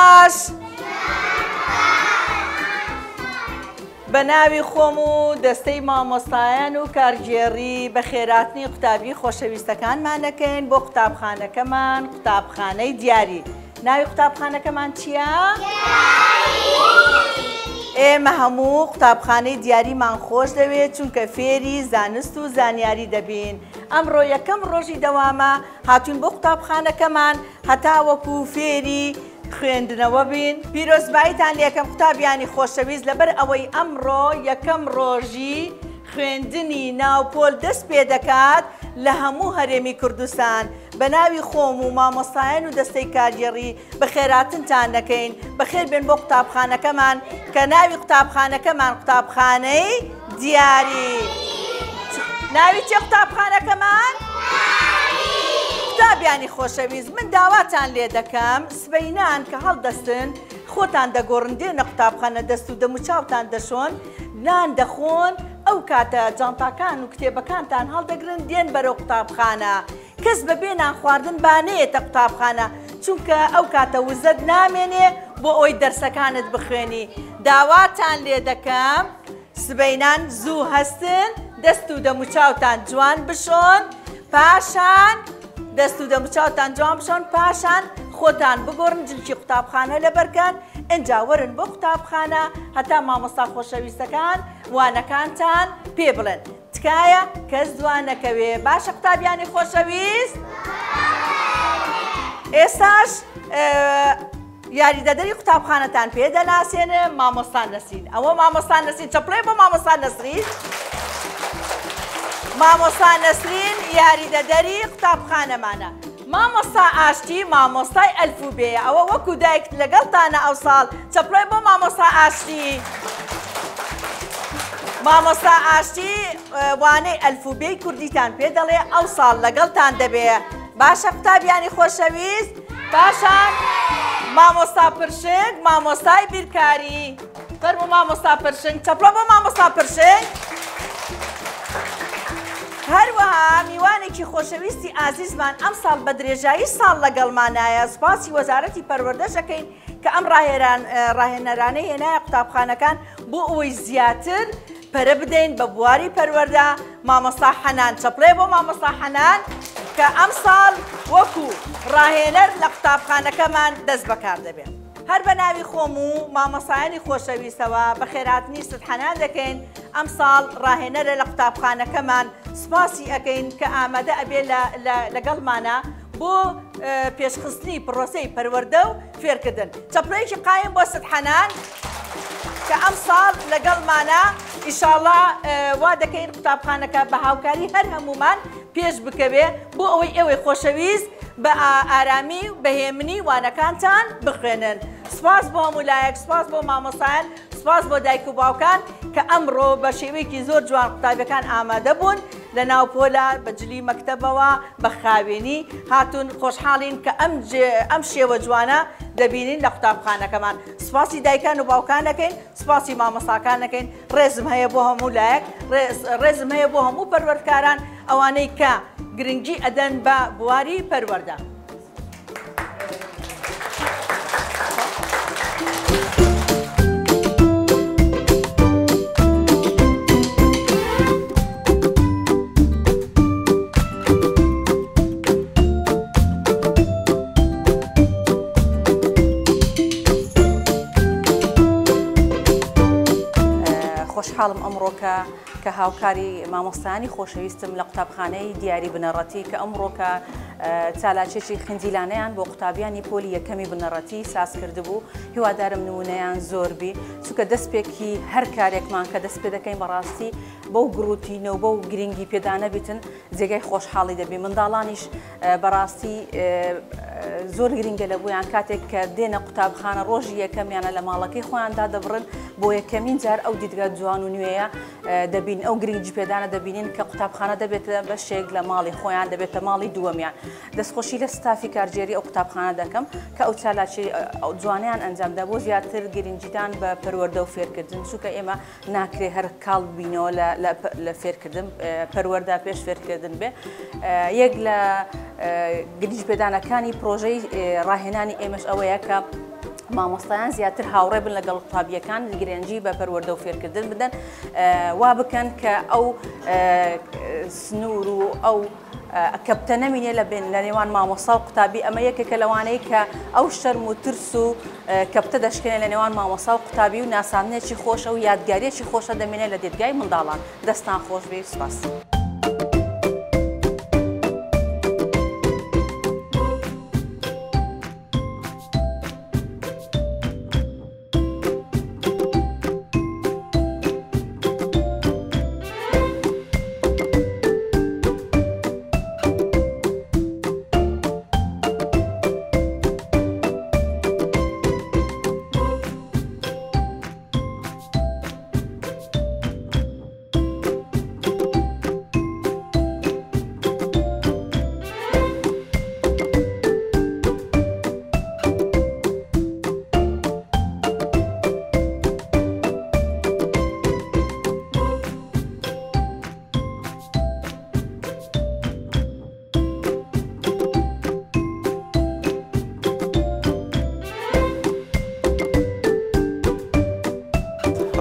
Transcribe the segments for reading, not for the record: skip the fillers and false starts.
باش بەناوی خۆم و دەستەی مامۆستایان و کارژێڕی بە خێراتنی قوتابی خۆشەویستەکانمان دەکەین بۆ قوتابخانەکەمان قوتابخانەی دیاری. ناوی قوتابخانەکەمان چییە؟ ئێمە هەموو قوتابخانەی دیاریمان خۆش دەوێت چونکە فێری زانست و زانیاری دەبین. ئەمڕۆ یەکەم ڕۆژی دەوامە هاتوون بۆ قوتابخانەکەمان هەتا وەکو فێری خوێندنەوە بین. پیرۆزباییتان لێکەم قوتابیانی خۆشەویست لەبەر ئەوەی ئەمڕۆ یەکەم ڕۆژی خوێندنی ناوپۆل دەست پێ دەکات لە هەموو هەرێمی کوردستان. بە ناوی خۆم و مامۆستایان و دەستەی کارگێڕی بە خێراتنتان دەکەین. بەخێر بێن بۆ قوتابخانەکەمان کە ناوی قوتابخانەکەمان قوتابخانەی دیاری. ناوی چێ قوتابخانەکەمان؟ قوتابیانی خۆشەویست، من داواتان لێ دەکەم سبەینان کە هەڵدەستن خۆتان دەگۆڕن دێنە قوتابخانە دەست و دەموچاوتان دەشۆن نان دەخۆن ئەو کاتە جانتاکان و کتێبەکانتان هەڵدەگرن دێن بەرەو قوتابخانە. کەس بەبێ نان خواردن بانەیەتە قوتابخانە چونکە ئەو کاتە وزەت نامێنێ بۆ ئەوی دەرسەکانت بخوێنی. داواتان لێ دەکەم سبەینان زوو هەستن دەست و دەموچاوتان جوان بشۆن پاشان دەست و دەموچاوتان جوان بشۆن پاشان خۆتان بگۆڕن جلکی قوتابخانە لەبەرکەن ئەنجا وەرن بۆ قوتابخانە هەتا مامۆستا خۆشەویستەکان وانەکانتان پێ بڵێن. تکایە کەس دوان نەکەوێ. باشە قوتابیانی خۆشەویست؟ ئێستاش یاریدەدەری قوتابخانەتان پێ دەناسێنم مامۆستا نەسرین. ئەوە مامۆستا نەسرین چەپڵێ بۆ مامۆستا نەسرین. مامۆستا نەسرین یاریدەدەری قوتابخانەمانە. مامۆستا ئاشتی مامۆستای ئەلفوبێیە. ئەوە وەکو دایک لەگەڵتانە ئەو ساڵ چەپڵێ بۆ مامۆستا ئاشتی. مامۆستا ئاشتی وانەی ئەلفوبێی کوردیتان پێ دەڵێ ئەو ساڵ لەگەڵتان دەبێ. باشە قوتابیانی خۆشەویست؟ پاشان مامۆستا پرشنگ مامۆستای بیرکاری. فەرموو مامۆستا پرشنگ چەپڵە بۆ مامۆستا پرشنگ. هەروەها میوانێکی خۆشەویستی ئازیزمان ئەم ساڵ بە درێژایی ساڵ لەگەڵمانایە سوپاسی وەزارەتی پەروەردەشەکەین کە ئەم ڕاهێنەرانەی هێنایە قوتابخانەکان بۆ ئەوەی زیاتر پەرە بدەین بە بواری پەروەردە. مامۆستا حەنان چەپڵێ بۆ مامۆستا حەنان کە ئەم ساڵ وەکو ڕاهێنەر لە قوتابخانەکەمان دەست بەکار دەبێت. هەر بە ناوی خۆم و مامۆستایانی خۆشەویستەوە بە خێراتنی ستحەنان دەکەین ئەم ساڵ ڕاهێنەرە لە قوتابخانەکەمان سوپاسی ئەەکەین کە ئامادە ئەبێ لەگەڵمانە بۆ پێشخستنی پرۆسەی پەروەردە و فێرکردن. چەپڵەیەکی قایم بۆ ستحەنان کە ئەم ساڵ لەگەڵمانە ئیشاڵڵا وا دەکەین قوتابخانەکە بە هاوکاری هەر هەمومان پێش بکەوێ بۆ ئەوەی ئێوەی خۆشەویست بە ئارامی و بەهێمنی وانەکانتان بخوێنن. سپاس بۆ هەمولایەک، سپاس بۆ مامۆستایان، سپاس بۆ دایک و باوکان کە ئەمڕۆ بە شێوەیەکی زۆر جوان قوتابیەکان ئامادە بوون لە ناوپۆلە بەجلی مەکتەبەوە بە خاوێنی هاتوون. خۆشحاڵین کە ئەم شێوە جوانە دەبینین لە قوتابخانەکەمان. سپاسی دایکان و باوکان دەکەین، سپاسی مامۆستاکان دەکەین. ڕێزم هەیە بۆ هەموو لایەک، ڕێزم هەیە بۆ هەموو پەروەردکاران ئەوانەی کە گرنگی ئەدەن بە بواری پەروەردە. خۆشحاڵم ئەمڕۆکە کە هاوکاری مامۆستایانی خۆشەویستم لە قوتابخانەی دیاری بنەڕەتی کە ئەمڕۆکە چالاکێکی خنجیلانەیان بۆ قوتابیانی پۆلی یەکەمی بنەڕەتی ساز کردبوو. هیوادارم نمونەیان زۆربی چونکە دەستپێکی هەر کارێکمان کە دەست پێ دەکەین بەڕاستی بەو گروتینەوە بەو گرنگی پێدانە بیتن جێگای خۆشحاڵی دەبێ. منداڵانیش بەڕاستی زۆر گرنگە لە بۆیان کاتێک کە دێنە قوتابخانە ڕۆژی یەکەمیانە لە ماڵەکەی خۆیاندا دەبڕن بۆ یەکەمین جار ئەو دیدگا جوان و نوێیە دەبین ئەو گرنگی پێدانە دەبینین کە قوتابخانە دەبێتە بەشێک لە ماڵی خۆیان دەبێتە ماڵی دووەمیان. دەستخۆشی لە ستافی کارژێری ئەو قوتابخانە دەکەم کە ئەو چالاکی جوانیان ئەنجامدا بۆ زیاتر گرنگیدان بە پەروەردە و فێرکردن چونکە ئێمە ناکرێ هەر کاڵ بینەوە لە فێرکردن پەروەردە پێش فێرکردن بێ. یەک لە گرنگی پێدانەکانی پرۆژەی ڕاهێنانی ئێمەش ئەوەیە کە مامۆستایان زیاتر هاوڕێ بن لەگەڵ قوتابیەکان گرنگی بە پەروەردە و فێرکردن بدەن وا بکەن کە ئەو سنوور و ئەو کەپتە نەمینێ لە نێوان مامۆستا و قوتابی ئەمە یەکێکە لەوانەیە کە ئەو شەرم و ترس و کەپتە دەشکێنێ لە نێوان مامۆستا و قوتابی و ناساندنێکی خۆشە و یادگاریەکی خۆشە دەمێنێت لە دێتگای منداڵان. دەستان خۆش بێ. سوپاس.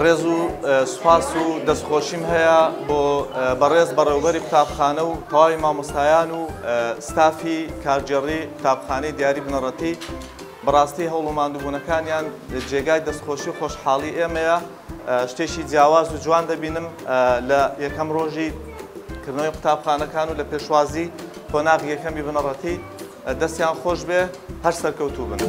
ڕێز و سوپاس و دەستخۆشیم هەیە بۆ بەڕێز بەڕێوەبەری قوتابخانە و تەواوی مامۆستایان و ستافی کارگێڕی قوتابخانەی دیاری بنەڕەتی بەڕاستی هەوڵوماندووبوونەکانیان جێگای دەستخۆشی و خۆشحاڵی ئێمەیە. شتێکی جیاواز و جوان دەبینم لە یەکەم ڕۆژی کردنەوەی قوتابخانەکان و لە پێشوازی کۆناغی یەکەمی بنەڕەتی. دەستیان خۆش بێ، هەر سەرکەوتوو بن.